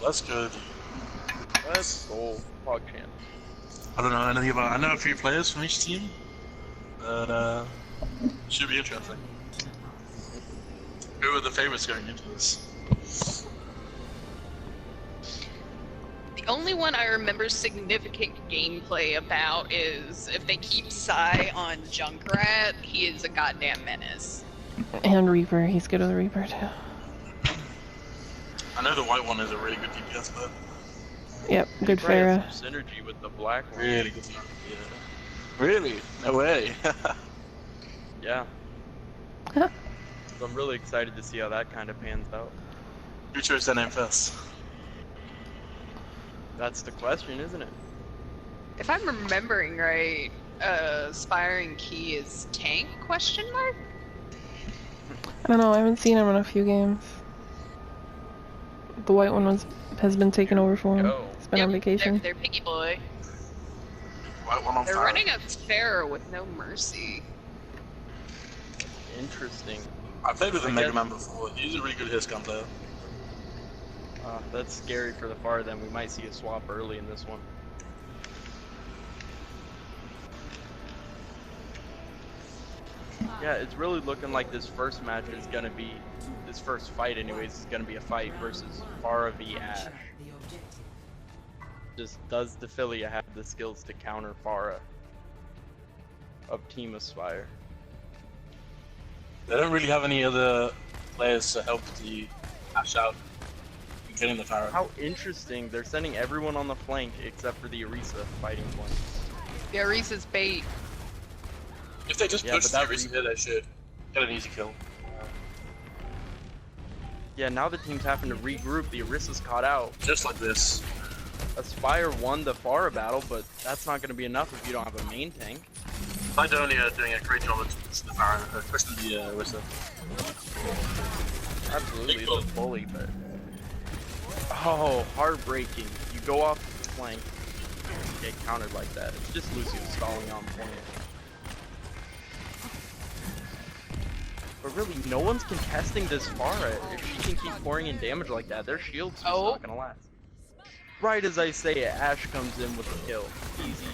That's good. Let's go. Hog champ. I don't know anything about. I know a few players from each team, but should be interesting. Who are the favorites going into this? The only one I remember significant gameplay about is if they keep Psy on Junkrat, he is a goddamn menace. And Reaper, he's good with Reaper too. I know the white one is a really good DPS player. Yep, good Probably has Pharah. some synergy with the black one. Really good. Yeah. Really? No way. Yeah. So I'm really excited to see how that kind of pans out. Who chose their name first? That's the question, isn't it? If I'm remembering right, Aspiring Key is tank, question mark? I don't know, I haven't seen him in a few games. The white one has been taken over for him. Go. He's been on vacation. They're Piggy Boy. White one on They're fire. running a Pharaoh with no mercy. Interesting. I played with a Mega Man before. He's a really good hit-gun player. That's scary for the far then. We might see a swap early in this one. Yeah, it's really looking like this first match is gonna be, this first fight anyways, is gonna be a fight versus Pharah v Ash. Just does Defilia have the skills to counter Pharah of Team Aspire? They don't really have any other players to help the Ash out in getting the Pharaoh. How interesting, they're sending everyone on the flank except for the Orisa fighting flank. The Arisa's bait. If they just Yeah, push but the that Orisa here, they should get an easy kill. Yeah, now the team's having to regroup, the Orisa's caught out. Just like this. Aspire won the Pharah battle, but that's not going to be enough if you don't have a main tank. Sidonia doing a great job at pushing the Pharaoh, pushing the Orisa. Absolutely, it's a bully, but... Oh, heartbreaking. You go off the flank, get countered like that. It's just Lucio stalling on point. But really, no one's contesting this Pharah. If she can keep pouring in damage like that, their shield's just not gonna last. Right as I say it, Ash comes in with the kill. Easy.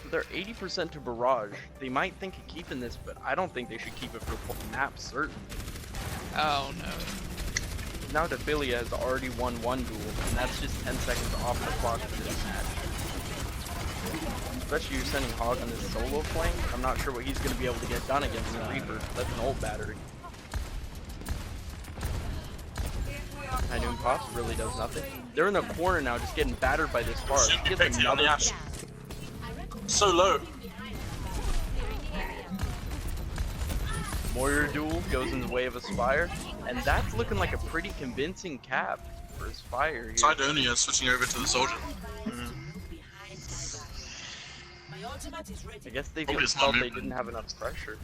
They're 80% to Barrage. They might think of keeping this, but I don't think they should keep it for full map, certainly. Oh no. Now Defilia has already won one duel, and that's just 10 seconds off the clock for this match. Especially you're sending Hog on this solo flank. I'm not sure what he's going to be able to get done against the Reaper. That's an old battery. I knew Pops really does nothing. They're in the corner now, just getting battered by this bar. Should be picked on the Ash. So low. Warrior duel goes in the way of Aspire, and that's looking like a pretty convincing cap for Aspire here. Sidonia switching over to the soldier. I guess they Probably just it's not felt they movement. didn't have enough pressure.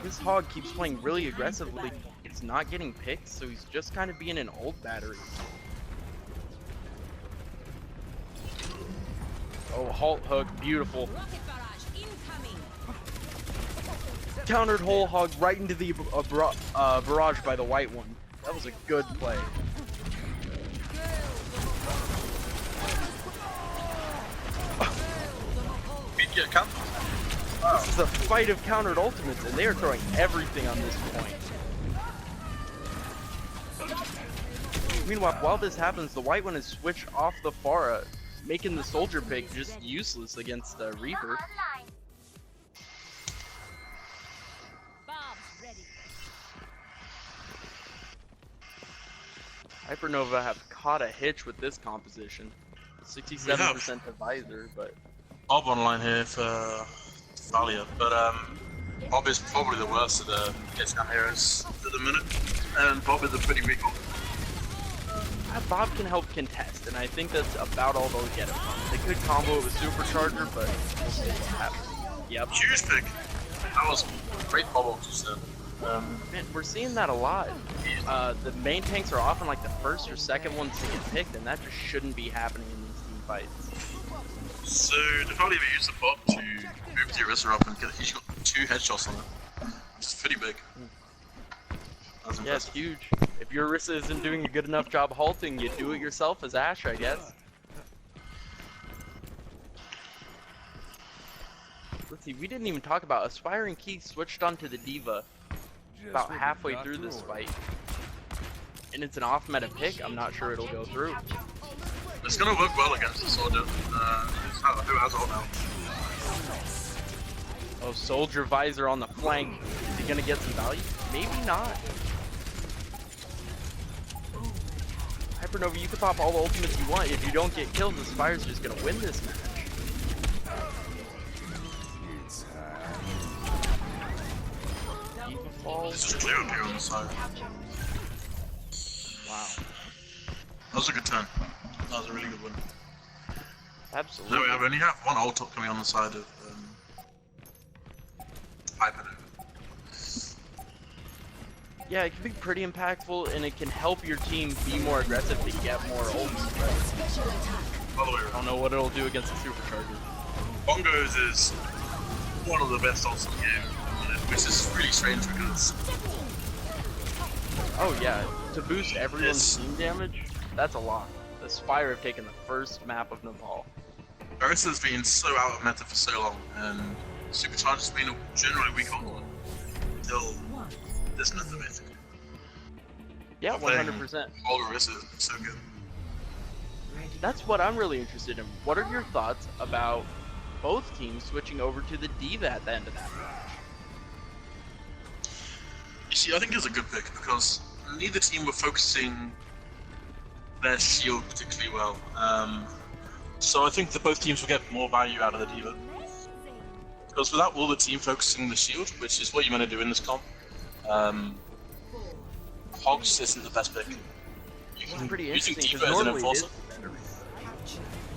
This Hog keeps playing really aggressively. It's not getting picked, so he's just kind of being an old battery. Oh, halt hook, beautiful. Countered whole Hog right into the barrage by the white one. That was a good play. This is a fight of countered ultimates, and they are throwing everything on this point. Meanwhile, while this happens, the white one has switched off the Pharah, making the soldier pick just useless against the Reaper. HyperNova have caught a hitch with this composition. 67% to Visor, but... Bob online here for Valia, but Bob is probably the worst of the hit-scan heroes at the minute, and Bob is a pretty weak one. Bob can help contest, and I think that's about all they'll get him from. They could combo it with Supercharger, but we'll see what happens. Yep. Huge pick. That was great bubble just then. Man, we're seeing that a lot. The main tanks are often like the first or second ones to get picked, and that just shouldn't be happening in these team fights. So they probably ever use the bot to move the Orisa up and get. He's got 2 headshots on it. It's pretty big. That's Yeah, it's huge. If your Orisa isn't doing a good enough job halting, you do it yourself as Ashe, I guess. Let's see, we didn't even talk about Aspiring Key switched onto the Diva about halfway through this fight. And it's an off-meta pick, I'm not sure it'll go through. It's gonna work well against the Soldier. Who has ult now? Oh, Soldier Visor on the flank. Is he gonna get some value? Maybe not. HyperNova, you can pop all the ultimates you want. If you don't get killed, the Spire's just gonna win this match. This is clear up here on the side. Wow. That was a good turn. That was a really good one. Absolutely. No, we only have 1 ult up coming on the side of HyperNova. Yeah, it can be pretty impactful, and it can help your team be more aggressive to get more ults. By the way, I don't know what it'll do against the Supercharger. Bongos is one of the best ults in the game, which is really strange because Oh yeah, to boost everyone's team damage, that's a lot. The Spire have taken the first map of Nepal. Orisa's been so out of meta for so long, and Supercharger's been a generally weak ult until this meta basically. Yeah, 100%. All Orisa is so good. That's what I'm really interested in. What are your thoughts about both teams switching over to the Diva at the end of that match? You see, I think it's a good pick because neither team were focusing their shield particularly well. So I think that both teams will get more value out of the Diva. Because without all the team focusing the shield, which is what you're going to do in this comp, Hogs isn't the best pick. It's pretty Using interesting Diva because as an normally it enforcer. is better.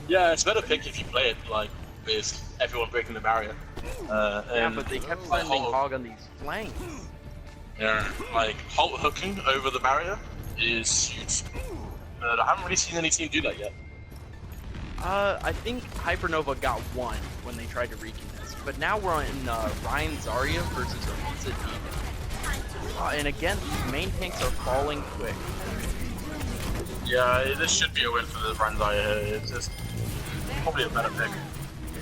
Yeah, it's a better pick if you play it like with everyone breaking the barrier. Yeah, but they kept sending Hog on these flanks. Yeah, like halt hooking over the barrier is huge. But I haven't really seen any team do that yet. I think HyperNova got one when they tried to recontest, but now we're in Ryan Zarya versus Orisa Diva. And again, these main tanks are falling quick. Yeah, this should be a win for the Ranzai here. It's just probably a better pick.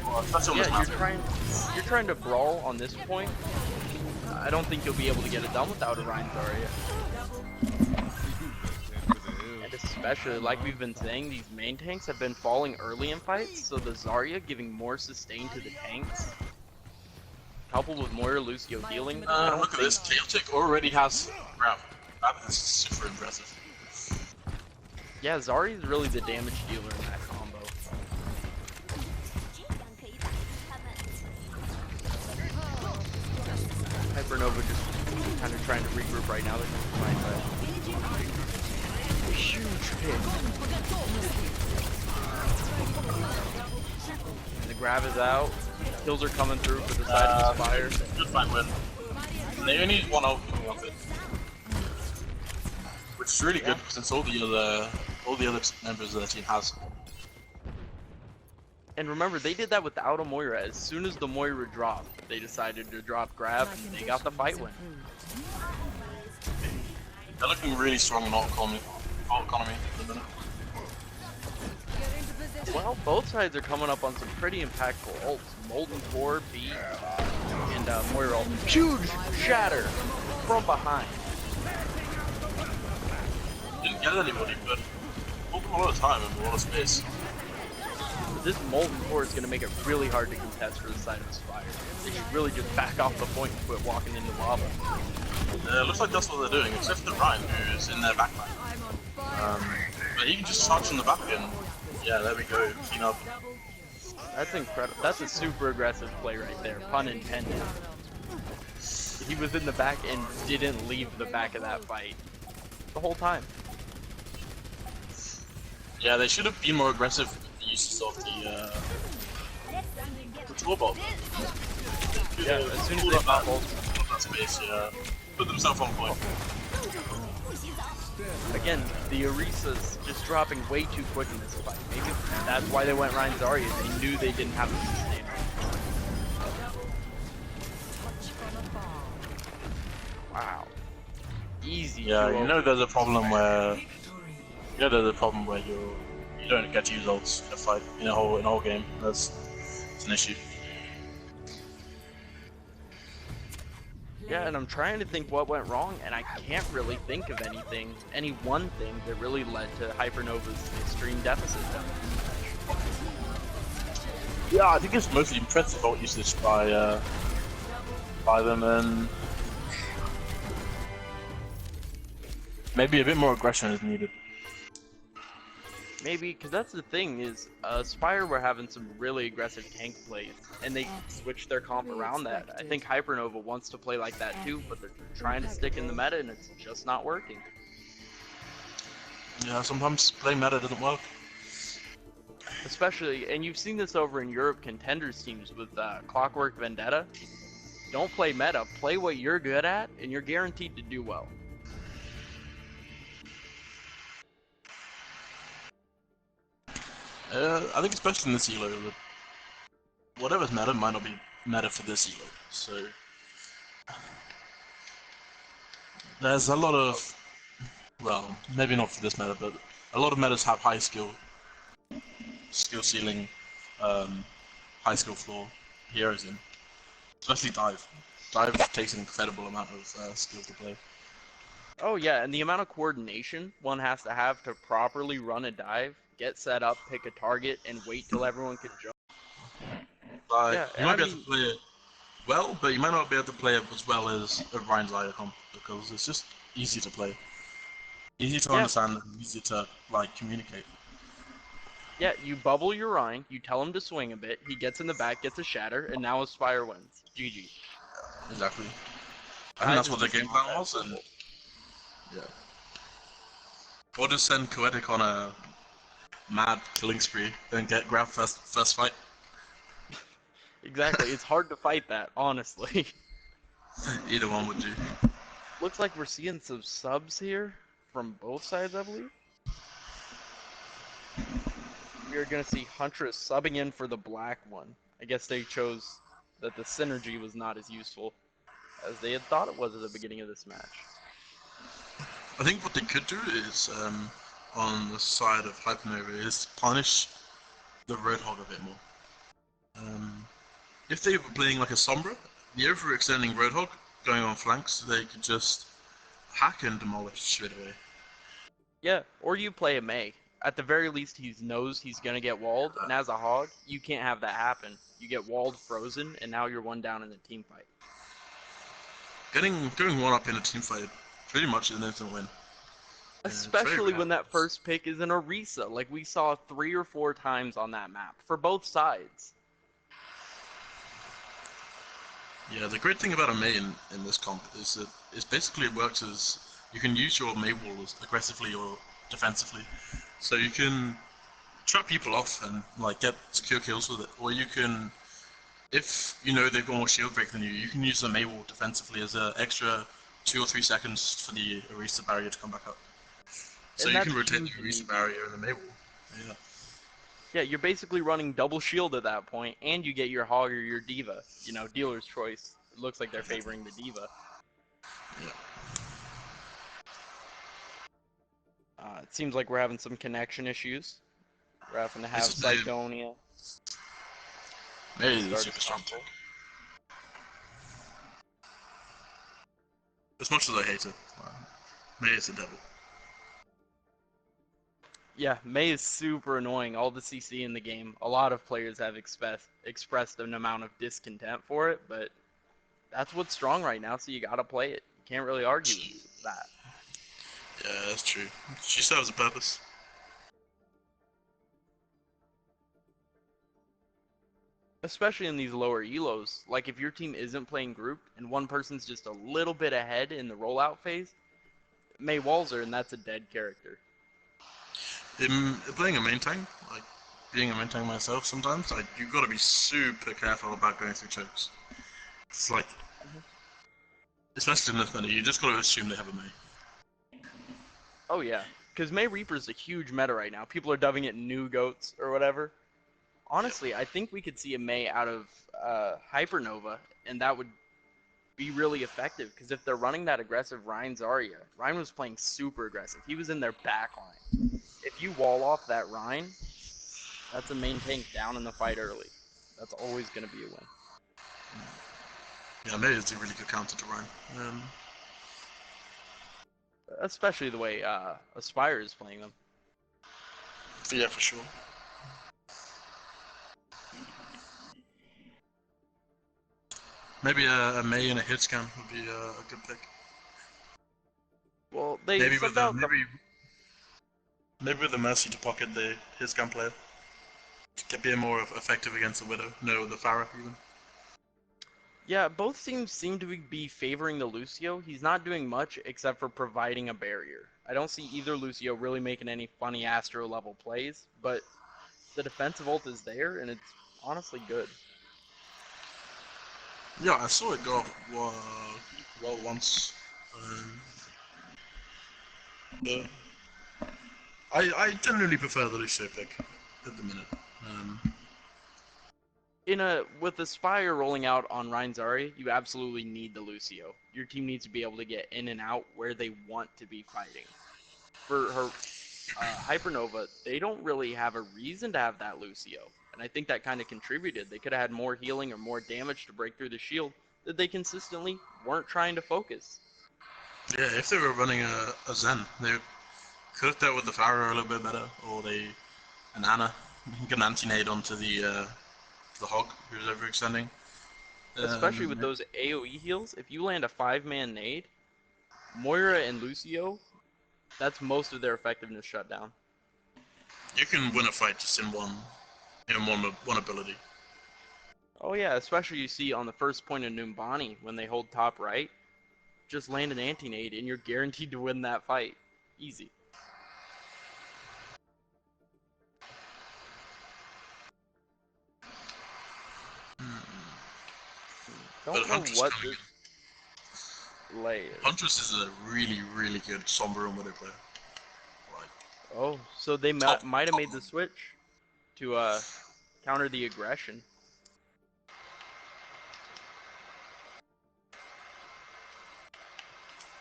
Well, especially on this Yeah, map. you're trying to brawl on this point. I don't think you'll be able to get it done without a Ryan Zarya. And especially, like we've been saying, these main tanks have been falling early in fights, so the Zarya giving more sustain to the tanks, coupled with Moira Lucio healing. Look at this, Chaotic already has grab. That is super impressive. Yeah, Zarya is really the damage dealer in that combo. HyperNova just kind of trying to regroup right now. They're going to find a huge pick. And the grab is out. Kills are coming through for the side of the Spire. Good fight win. And they only need 1 ult coming off it. Which is really good since all the other members of the team has. And remember, they did that without a Moira. As soon as the Moira dropped, they decided to drop grab, and they got the fight win. They're looking really strong in ult economy at the minute. Well, both sides are coming up on some pretty impactful ults. Molten Core, B, and Moira ult. Huge shatter from behind. Didn't get anybody, but took a lot of time and a lot of space. This Molten Core is going to make it really hard to contest for the side of the Spire. They should really just back off the point and quit walking into lava. It looks like that's what they're doing, except for Ryan, who's in their backline. But he can just charge from the back and yeah, there we go, clean up. That's incredible. That's a super aggressive play right there, pun intended. He was in the back and didn't leave the back of that fight the whole time. Yeah, they should have been more aggressive with the use of the tour ball. Yeah, as soon as they pop ult. that space, yeah. put themselves on point. Again, the Orisa's just dropping way too quick in this fight. Maybe that's why they went Ryan Zarya. They knew they didn't have the sustain. Wow. Easy. Yeah, you know there's a problem where you don't get to use ults in a fight in a whole game. It's an issue. Yeah, and I'm trying to think what went wrong, and I can't really think of any one thing that really led to HyperNova's extreme deficit. Yeah, I think it's mostly impressive ult usage by them, and maybe a bit more aggression is needed. Maybe, because that's the thing, is Spire were having some really aggressive tank plays, and they switched their comp around that. I think HyperNova wants to play like that too, but they're trying to stick in the meta, and it's just not working. Yeah, sometimes playing meta doesn't work. Especially, and you've seen this over in Europe contenders teams with Clockwork Vendetta. Don't play meta, play what you're good at, and you're guaranteed to do well. I think especially in this elo, that whatever's meta might not be meta for this elo. So there's a lot of, well, maybe not for this meta, but a lot of metas have high skill ceiling, high skill floor heroes in, especially dive. Dive takes an incredible amount of skill to play. Oh yeah, and the amount of coordination one has to have to properly run a dive, get set up, pick a target, and wait till everyone can jump. Yeah, you might be able to play it well, but you might not be able to play it as well as a Ryan Zarya comp, because it's just easy to play. Easy to understand and easy to, like, communicate. Yeah, you bubble your Ryan, you tell him to swing a bit, he gets in the back, gets a shatter, and now Aspire wins. GG. Exactly. I think that's what their game plan was, and yeah. Or just send Koetic on a mad killing spree, then get grabbed first fight. Exactly, it's hard to fight that, honestly. Either one would do. Looks like we're seeing some subs here from both sides, I believe. We are going to see Huntress subbing in for the black one. I guess they chose that the synergy was not as useful as they had thought it was at the beginning of this match. I think what they could do is, on the side of HyperNova, is punish the Roadhog a bit more. If they were playing like a Sombra, the overextending Roadhog going on flanks, they could just hack and demolish straight away. Yeah, or you play a Mei. At the very least, he knows he's going to get walled, and as a hog, you can't have that happen. You get walled, frozen, and now you're one down in the team fight. Going one up in a team fight, pretty much an instant win. Especially when that first pick is an Orisa, like we saw 3 or 4 times on that map, for both sides. Yeah, the great thing about a Mei in this comp is that it basically works as you can use your Mei walls aggressively or defensively. So you can trap people off and like get secure kills with it, or you can, if you know they've got more shield break than you, you can use the Mei wall defensively as an extra 2 or 3 seconds for the Orisa barrier to come back up. So you can rotate the Orisa barrier and the Mei wall. Yeah. Yeah, you're basically running double shield at that point, and you get your hog or your diva. You know, dealer's choice. It looks like they're favoring the diva. Yeah. It seems like we're having some connection issues. We're having to have Cydonia. Mei is super strong. As much as I hate it, Mei is the devil. Yeah, Mei is super annoying. All the CC in the game. A lot of players have expressed an amount of discontent for it, but that's what's strong right now, so you gotta play it. You can't really argue with that. Yeah, that's true. She serves a purpose. Especially in these lower elos. Like, if your team isn't playing grouped, and one person's just a little bit ahead in the rollout phase, Mei walls her, and that's a dead character. In playing a main tank, like being a main tank myself sometimes, like you've got to be super careful about going through chokes. It's like Especially in this meta, you just gotta assume they have a Mei. Oh yeah, because May Reaper's a huge meta right now. People are dubbing it new goats or whatever. Honestly, I think we could see a Mei out of HyperNova, and that would be really effective. Because if they're running that aggressive Ryan Zarya, Ryan was playing super aggressive. He was in their back line. If you wall off that Ryan, that's a main tank down in the fight early. That's always going to be a win. Yeah, Mei is a really good counter to Ryan. Especially the way Aspire is playing them. Yeah, for sure. Maybe a Mei and a hit scan would be a good pick. Well, they Maybe subbed with out maybe with the Mercy to pocket the hit scan player to be more effective against the Widow. No, the Pharah even. Yeah, both teams seem to be favoring the Lucio. He's not doing much except for providing a barrier. I don't see either Lucio really making any funny Astro level plays, but the defensive ult is there, and it's honestly good. Yeah, I saw it go well once. But I generally prefer the Lucio pick at the minute. With the Spire rolling out on Ryan Zarya, you absolutely need the Lucio. Your team needs to be able to get in and out where they want to be fighting. For her HyperNova, they don't really have a reason to have that Lucio, and I think that kind of contributed. They could have had more healing or more damage to break through the shield that they consistently weren't trying to focus. Yeah, if they were running a Zen, they could have dealt with the Pharah a little bit better, or an Ana, get an anti-nade onto the Hog who's overextending. Especially with those AoE heals, if you land a 5-man nade, Moira and Lucio, that's most of their effectiveness shut down. You can win a fight just in one ability. Oh yeah, especially you see on the first point of Numbani when they hold top right, just land an anti-nade and you're guaranteed to win that fight. Easy. Don't know what this lay is. Huntress is a really, really good Sombra and Widow player. Like, Oh, so they might have made the switch to counter the aggression.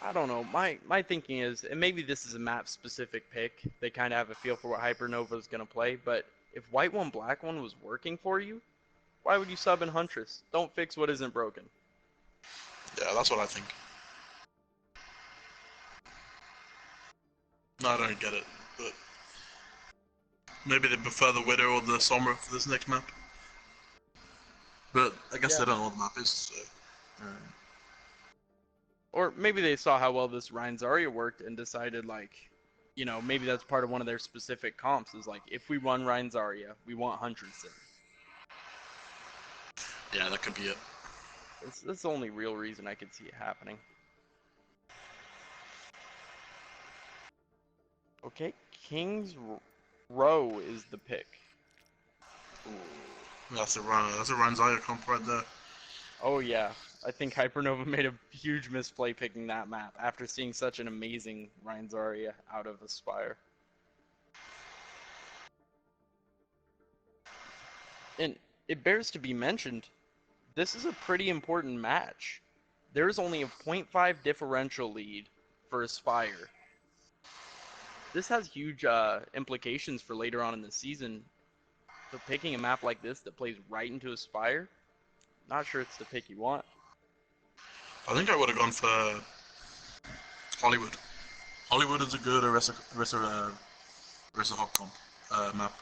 I don't know. My thinking is, and maybe this is a map specific pick. They kind of have a feel for what HyperNova is gonna play. But if White One Black One was working for you, why would you sub in Huntress? Don't fix what isn't broken. yeah, that's what I think. No, I don't get it, but maybe they prefer the Widow or the Sombra for this next map. But I guess they don't know what the map is, so... Or maybe they saw how well this Ryan Zarya worked and decided, like, you know, maybe that's part of one of their specific comps, is like, if we run Ryan Zarya, we want Huntress in. Yeah, that could be it. That's the only real reason I could see it happening. Okay, King's Row is the pick. Ooh, that's a Ryan Zarya comp right there. Oh yeah, I think HyperNova made a huge misplay picking that map after seeing such an amazing Ryan Zarya out of Aspire. And it bears to be mentioned, this is a pretty important match. There's only a 0.5 differential lead for Aspire. This has huge implications for later on in the season. So picking a map like this that plays right into Aspire, not sure it's the pick you want. I think I would have gone for Hollywood. Hollywood is a good Hog comp map.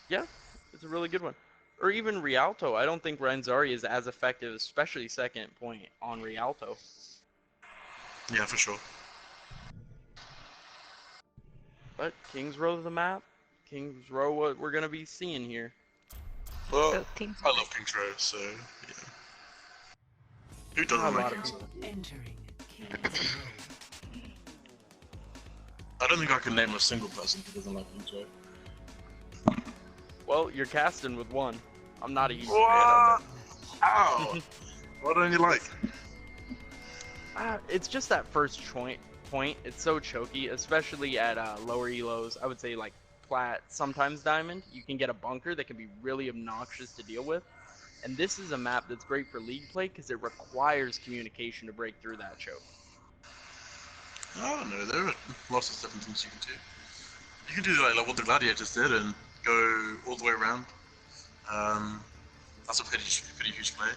Yeah, it's a really good one. Or even Rialto. I don't think Renzari is as effective, especially second point on Rialto. Yeah, for sure. But King's Row the map. King's Row what we're going to be seeing here. Well, I love King's Row, so yeah. Who doesn't like King's Row? I don't think I can name a single person who doesn't like King's Row. Well, you're casting with one. I'm not a huge fan What? of it. Ow! What don't you like? It's just that first point. It's so choky, especially at lower elos. I would say like plat, sometimes diamond. You can get a bunker that can be really obnoxious to deal with. And this is a map that's great for league play because it requires communication to break through that choke. I don't know, there are lots of different things you can do. You can do like what the gladiators did and go all the way around. That's a pretty huge play.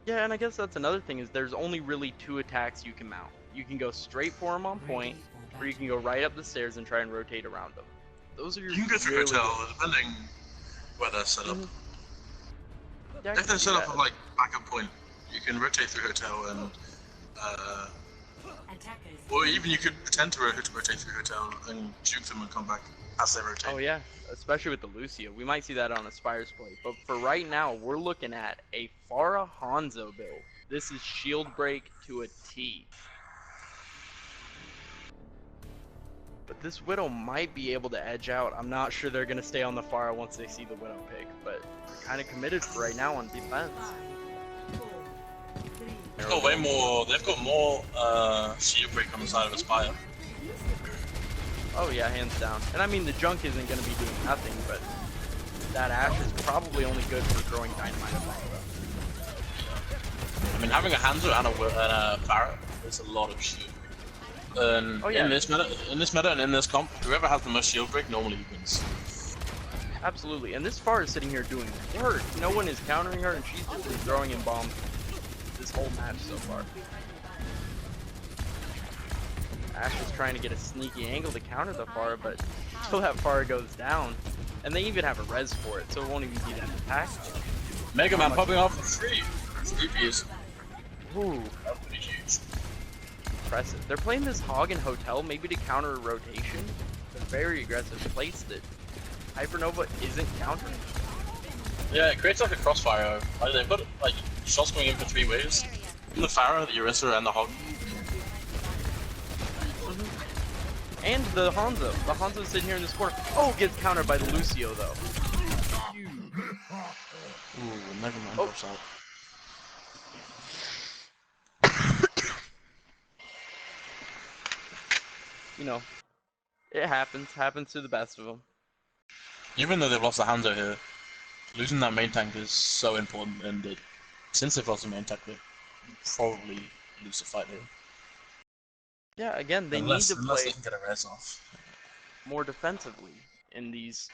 Yeah, and I guess that's another thing is there's only really 2 attacks you can mount. You can go straight for them on point, or you can go right up the stairs and try and rotate around them. Those are your You can go through really hotel good. depending where they're set up. Yeah, I If can they're see set up that. at like backup point, you can rotate through hotel and or even you could pretend to rotate through hotel and juke them and come back as they rotate. Oh yeah, especially with the Lucio. We might see that on Aspire's play. But for right now, we're looking at a Pharah Hanzo build. This is shield break to a T. But this Widow might be able to edge out. I'm not sure they're going to stay on the Pharah once they see the Widow pick. But they're kind of committed for right now on defense. They've got way more. They've got more shield break on the side of Aspire. Oh yeah, hands down. And I mean, the Junk isn't going to be doing nothing, but that Ashe is probably only good for throwing dynamite at Pharah. I mean, having a Hanzo and a Pharah is a lot of shield. And Oh, yeah. in this meta and in this comp, whoever has the most shield break normally wins. Absolutely. And this Pharah is sitting here doing work. No one is countering her, and she's just been throwing in bombs this whole match so far. Ashe is trying to get a sneaky angle to counter the Pharah, but until that Pharah goes down, and they even have a res for it, so it won't even be that attack. Mega Man popping off for free. Sleepies. Ooh, That's pretty huge. impressive. They're playing this Hog and Hotel maybe to counter a rotation. It's a very aggressive place that HyperNova isn't countering. Yeah, it creates like a crossfire. Like they've got like shots going in for 3 ways. From the Pharah, the Orisa, and the Hog. And the Hanzo. The Hanzo's sitting here in this corner. Oh, gets countered by the Lucio though. Ooh, Mega Man drops out. You know, it happens. Happens to the best of them. Even though they've lost the Hanzo here, losing that main tank is so important, and since they've lost the main tank, they probably lose the fight here. Yeah, again, they Unless need to they play can get a res off. more defensively in these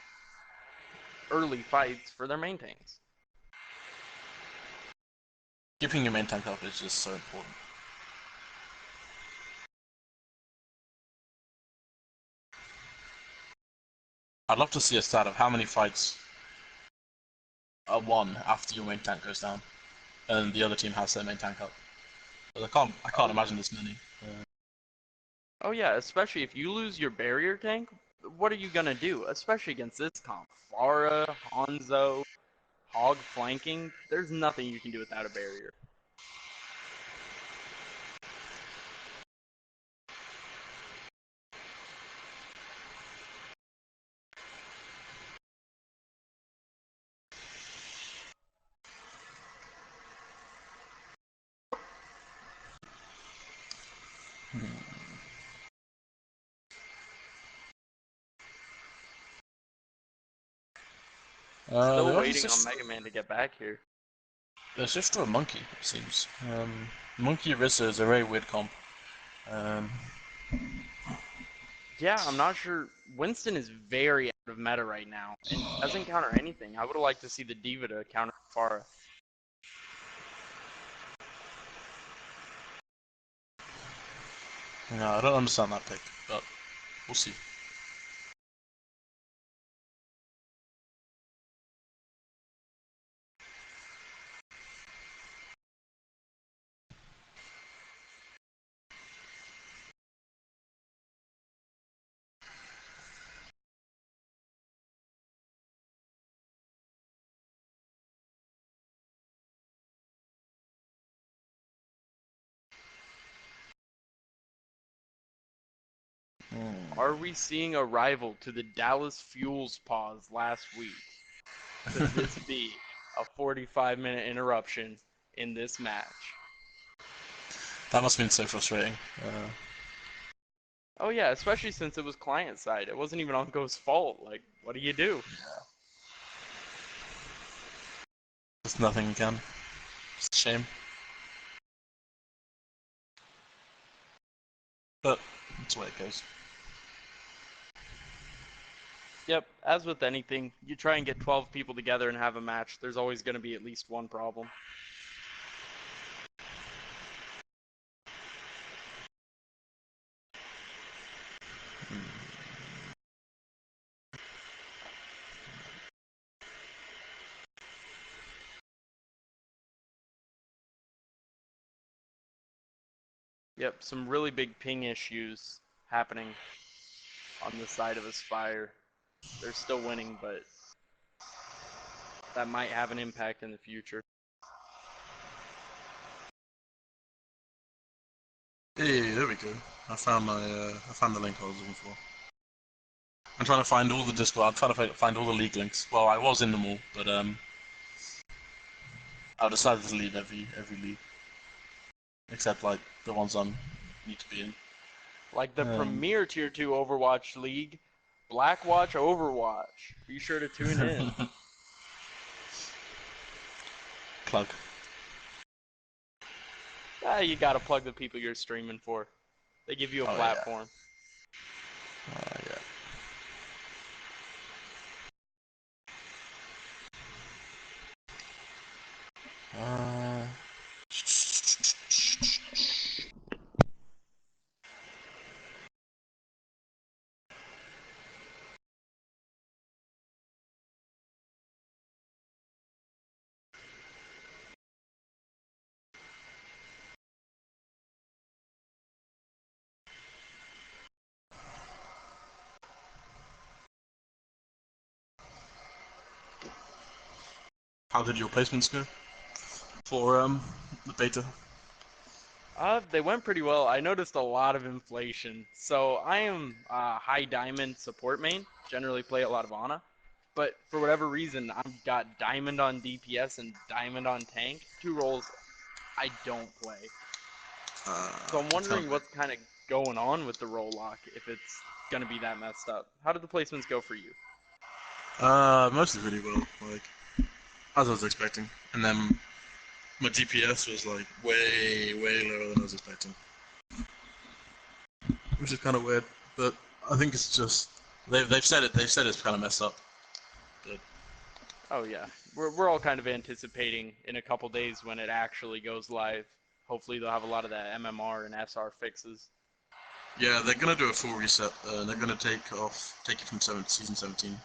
early fights for their main tanks. Keeping your main tank up is just so important. I'd love to see a stat of how many fights are won after your main tank goes down, and the other team has their main tank up. But I can't imagine this many. Oh yeah, especially if you lose your barrier tank, what are you gonna do? Especially against this comp. Pharah, Hanzo, Hog flanking, there's nothing you can do without a barrier. Still waiting on Mega Man to get back here. There's just for a monkey, it seems. Monkey Orisa is a very weird comp. Yeah, I'm not sure. Winston is very out of meta right now and doesn't counter anything. I would have liked to see the Diva to counter Pharah. No, I don't understand that pick, but we'll see. Are we seeing a rival to the Dallas Fuels pause last week? Could this be a 45-minute interruption in this match? That must have been so frustrating. Oh yeah, especially since it was client side. It wasn't even on Go's fault. Like, what do you do? There's nothing again. It's a shame. But that's the way it goes. Yep, as with anything, you try and get 12 people together and have a match, there's always going to be at least one problem. Yep, some really big ping issues happening on the side of Aspire. They're still winning, but that might have an impact in the future. Hey, there we go. I found the link I was looking for. I'm trying to find all the Discord. I'm trying to find all the league links. Well, I was in them all, but I decided to leave every league, except like the ones I need to be in. Like the premier Tier 2 Overwatch League, Blackwatch Overwatch. Be sure to tune in. Plug. You gotta plug the people you're streaming for. They give you a platform. Yeah. How did your placements go for the beta? They went pretty well. I noticed a lot of inflation. So I am high diamond support main. Generally play a lot of Ana. But for whatever reason, I've got diamond on DPS and diamond on tank. Two roles I don't play. So I'm wondering what's kind of going on with the role lock if it's going to be that messed up. How did the placements go for you? Mostly really well, like as I was expecting, and then my DPS was like way lower than I was expecting, which is kind of weird. But I think it's just they've said it's kind of messed up. But Oh yeah, we're all kind of anticipating in a couple days when it actually goes live. Hopefully they'll have a lot of that MMR and SR fixes. yeah, they're gonna do a full reset. They're gonna take it from season 17.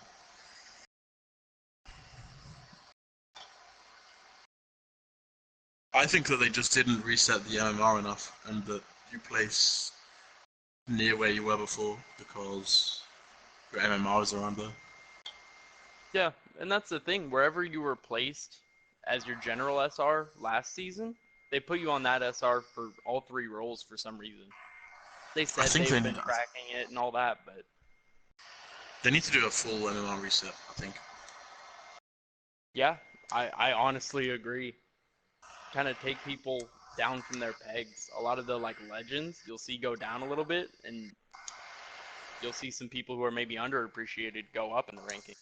I think that they just didn't reset the MMR enough, and that you place near where you were before because your MMRs are under. Yeah, and that's the thing. Wherever you were placed as your general SR last season, they put you on that SR for all three roles for some reason. They said they've been tracking it and all that, but they need to do a full MMR reset, I think. yeah, I honestly agree. Kind of take people down from their pegs. A lot of the like legends you'll see go down a little bit, and you'll see some people who are maybe underappreciated go up in the ranking.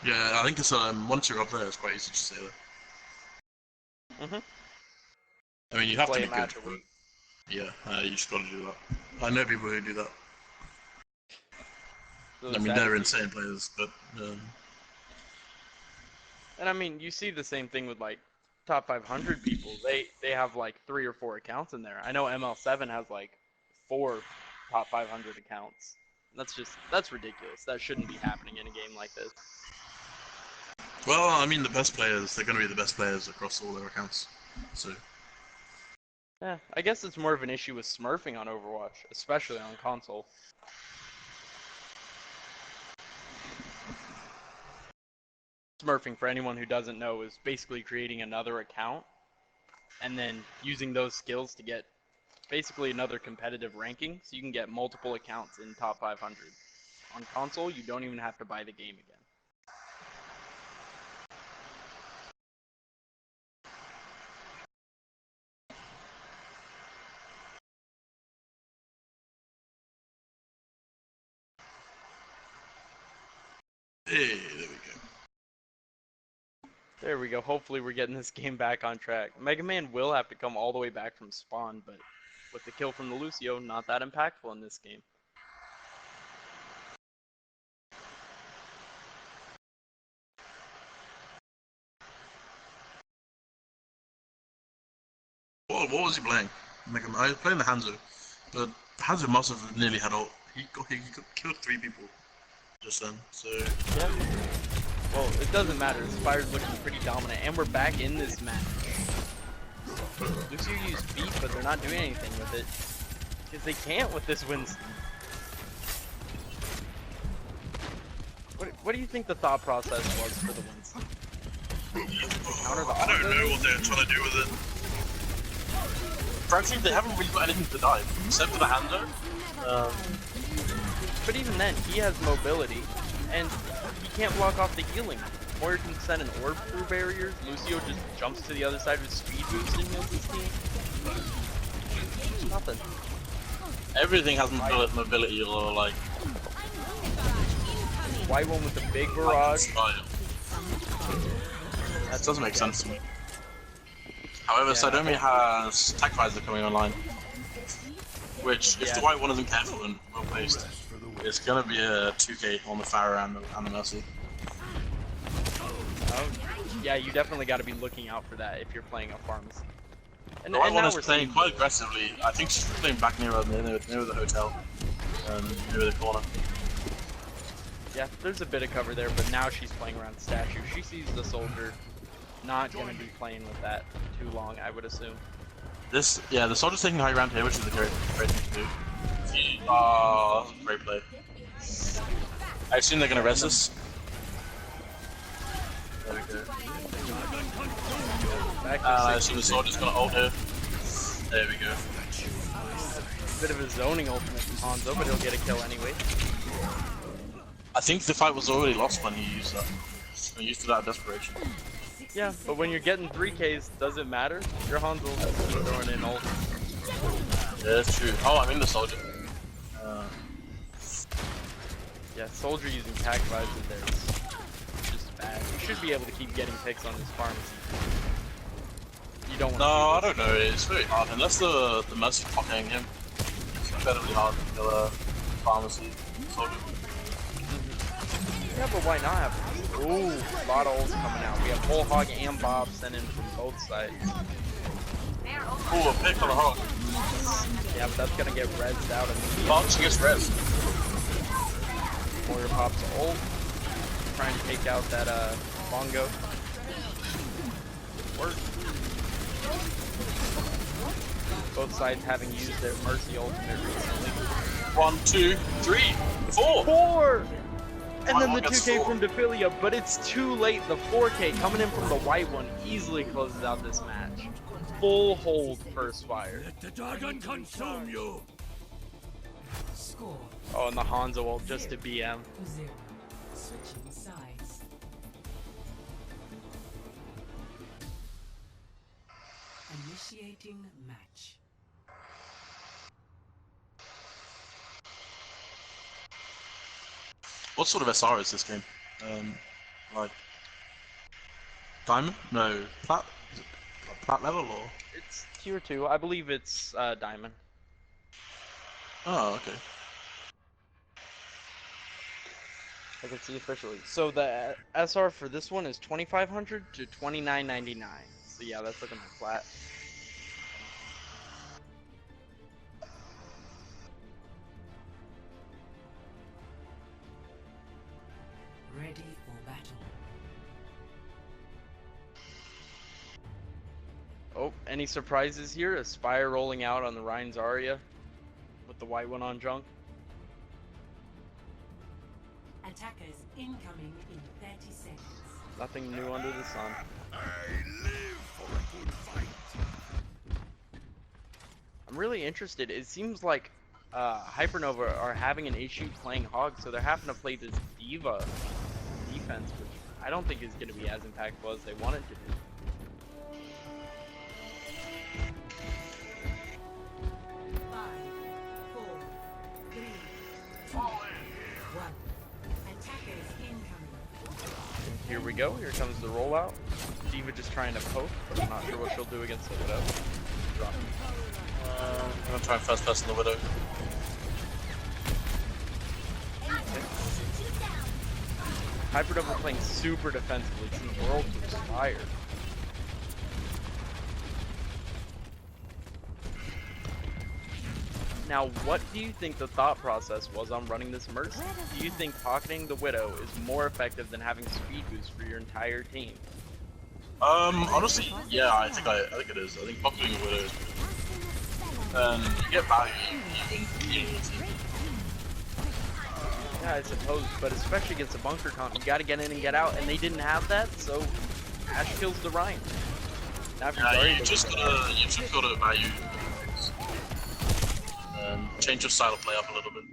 Yeah, I think it's once you're up there, it's quite easy to say that. Mhm. I mean, you have to Play be a match good, a but week. yeah, you just got to do that. I know people who do that. Really I mean, sad to they're see. insane players, but And I mean, you see the same thing with like top 500 people. They have like 3 or 4 accounts in there. I know ML7 has like 4 top 500 accounts. That's ridiculous. That shouldn't be happening in a game like this. well, I mean, the best players, they're going to be the best players across all their accounts. So Yeah, I guess it's more of an issue with smurfing on Overwatch, especially on console. Smurfing, for anyone who doesn't know, is basically creating another account and then using those skills to get basically another competitive ranking, so you can get multiple accounts in top 500. On console, you don't even have to buy the game again. Hey, there we go. There we go. Hopefully we're getting this game back on track. Mega Man will have to come all the way back from spawn, but with the kill from the Lucio, not that impactful in this game. What was he playing? Mega Man. I was playing the Hanzo, but Hanzo must have nearly had all. He killed 3 people just then. So Yeah. Well, it doesn't matter. The Spire's looking pretty dominant, and we're back in this match. Lucio used beat, but they're not doing anything with it. Because they can't with this Winston. What do you think the thought process was for the Winston? Counter the I don't know what they're trying to do with it. Frankly, they haven't really got anything to dive, except for the Hanzo. But even then, he has mobility, and he can't block off the healing. Moira can send an orb through barriers. Lucio just jumps to the other side with speed boost and heals his team. Nothing. Everything has mobility or like. White one with the big barrage. That doesn't make sense to me. However, Sodomi has Tech Visor coming online, which, if the white one isn't careful and well placed, it's gonna be a 2K on the Farah and the Mercy. Oh, yeah, you definitely got to be looking out for that if you're playing a pharmacy. And, The white one now is we're playing seeing- quite aggressively. I think she's playing back near the hotel, near the corner. Yeah, there's a bit of cover there, but now she's playing around the statue. She sees the soldier. Not gonna be playing with that too long, I would assume. The soldier's taking high ground here, which is a great thing to do. Oh, great play. I assume they're gonna res us. There we go. Back to I 60. assume the soldier's gonna ult here. There we go. Bit of a zoning ultimate from Hanzo, but he'll get a kill anyway. I think the fight was already lost when he used that. When he used it out of desperation. Yeah, but when you're getting 3Ks, does it matter? Your Hanzo throwing in ult. Yeah, that's true. Oh, I'm in the soldier. Yeah, soldier using tac visor there is just bad. You should be able to keep getting picks on this pharmacy. You don't want No, I to. don't know. It's very hard unless the Mercy popping him. It's incredibly hard to kill a pharmacy soldier. Yeah, but why not have them? Ooh, a lot of ults coming out. We have Whole Hog and Bob sending from both sides. Ooh, a pick on a hog. Yeah, but that's gonna get rezzed out immediately. Oh, she gets res. Moira pops ult, trying to take out that bongo. Work. Both sides having used their Mercy ultimate recently. 1, 2, 3, 4. 4! And then the Gets 2K 4. from Defilia, but it's too late. The 4K coming in from the white one easily closes out this match. Full hold first fire. Let the dragon consume you! Score Oh, and the Hanzo ult just to BM. 0. Switching sides. Initiating match. What sort of SR is this game? Like diamond? No, plat. Is it plat level or? It's tier 2. I believe it's diamond. Oh, okay. I can see officially. So the SR for this one is 2,500 to 2,999. So yeah, that's looking like flat. Ready for battle. Oh, any surprises here? A Spire rolling out on the Rhine Zarya with the white one on junk. Attackers incoming in 30 seconds. Nothing new under the sun. I'm really interested. It seems like HyperNova are having an issue playing Hog, so they're having to play this Diva defense, which I don't think is going to be as impactful as they want it to be. 5, 4, 3, 2, 1. Attackers incoming. Here we go. Here comes the rollout. Diva just trying to poke, but I'm not sure what she'll do against the Widow. Drop. I'm gonna try and first person the Widow. HyperNova playing super defensively since World was fired. Now, what do you think the thought process was on running this Mercy? Do you think pocketing the Widow is more effective than having speed boost for your entire team? Honestly, yeah, I think it is. I think pocketing the Widow is you get value even Yeah, I suppose, but especially against a bunker comp, you gotta get in and get out, and they didn't have that, so Ash kills the Ryan. Now if you're you just gotta value change your style of play up a little bit.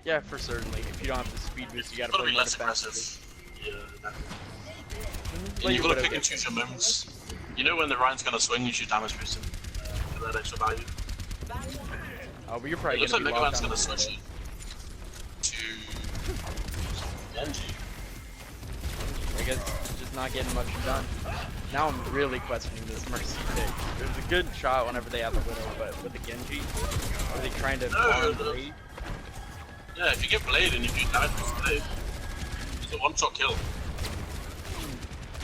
Yeah, for certainly. If you don't have the speed boost, you gotta Gotta play be more less defensively. aggressive. Yeah, Play and you've your got to Widow pick and gets choose in. your moments. You know when the Ryan's gonna swing, you should damage boost him for that extra value. Oh, but you're It probably looks gonna like be Mega locked Man's on gonna the switch Widow. it to Genji. I guess just not getting much done. Now I'm really questioning this Mercy pick. There's a good shot whenever they have the Widow, but with the Genji, are they trying to farm Blade? Yeah, if you get Blade and if you damage boost Blade, it's a one-shot kill.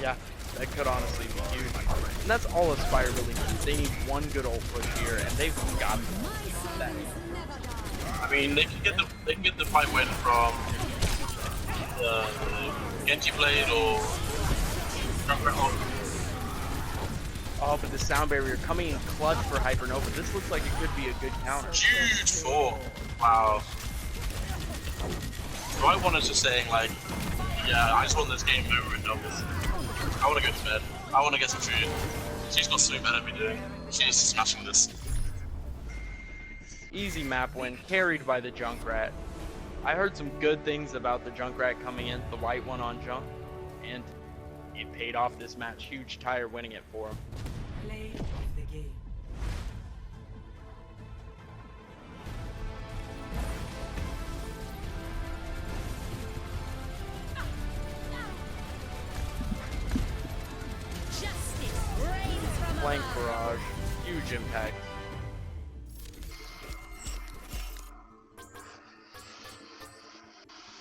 Yeah, that could honestly be huge. And that's all Aspire really needs. They need one good ult push here, and they've got that. I mean, they can get the fight win from Genji Blade or Oh, but the sound barrier coming in clutch for HyperNova. This looks like it could be a good counter. huge four. Wow. So I wanted to saying like, yeah, I just want this game over with doubles. I want to go to bed. I want to get some food. She's got something better to be doing. She's smashing this. Easy map win, carried by the Junkrat. I heard some good things about the Junkrat coming in, the white one on Junk, and it paid off this match. Huge tire winning it for him. Play of the game. Flank barrage, huge impact.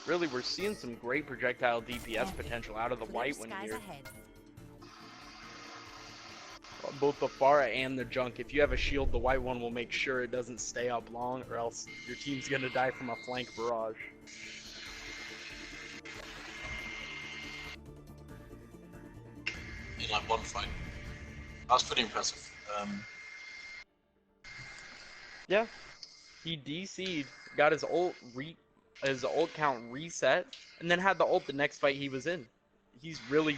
Really, we're seeing some great projectile DPS potential out of the white one here. Both the Pharah and the Junk. If you have a shield, the white one will make sure it doesn't stay up long, or else your team's gonna die from a flank barrage. In like one fight. That's pretty impressive. Yeah, he DC'd, got his ult count reset, and then had the ult the next fight he was in. He's really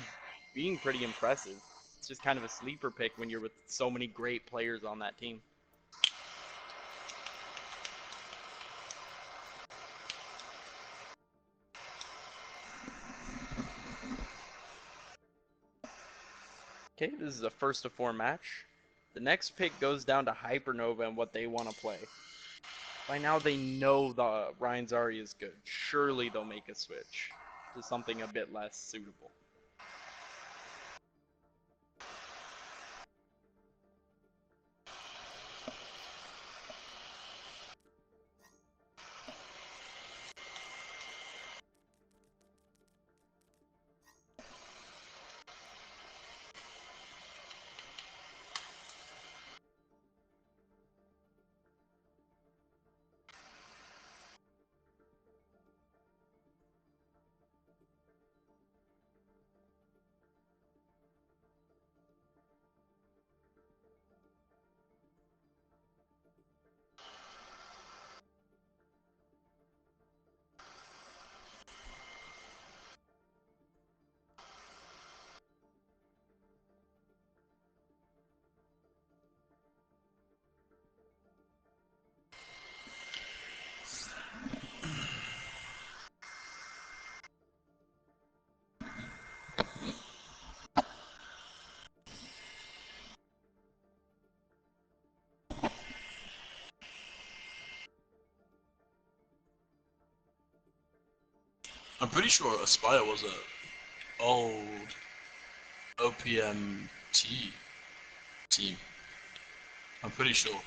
being pretty impressive. It's just kind of a sleeper pick when you're with so many great players on that team. Okay, this is a first of 4 match. The next pick goes down to HyperNova and what they want to play. By now they know the Ryan Zari is good. Surely they'll make a switch to something a bit less suitable. I'm pretty sure Aspire was a old OPMT team. I'm pretty sure.